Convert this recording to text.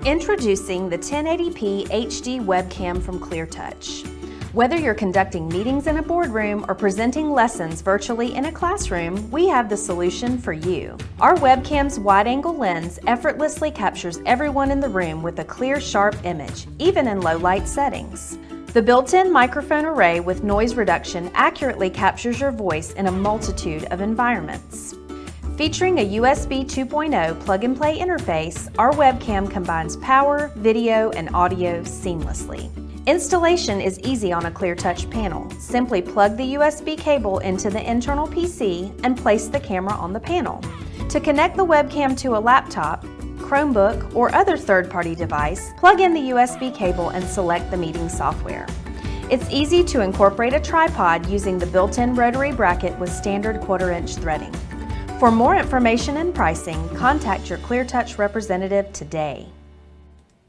Introducing the 1080p HD webcam from ClearTouch. Whether you're conducting meetings in a boardroom or presenting lessons virtually in a classroom, we have the solution for you. Our webcam's wide-angle lens effortlessly captures everyone in the room with a clear, sharp image, even in low-light settings. The built-in microphone array with noise reduction accurately captures your voice in a multitude of environments. Featuring a USB 2.0 plug-and-play interface, our webcam combines power, video, and audio seamlessly. Installation is easy on a ClearTouch panel. Simply plug the USB cable into the internal PC and place the camera on the panel. To connect the webcam to a laptop, Chromebook, or other third-party device, plug in the USB cable and select the meeting software. It's easy to incorporate a tripod using the built-in rotary bracket with standard 1/4-inch threading. For more information and pricing, contact your ClearTouch representative today.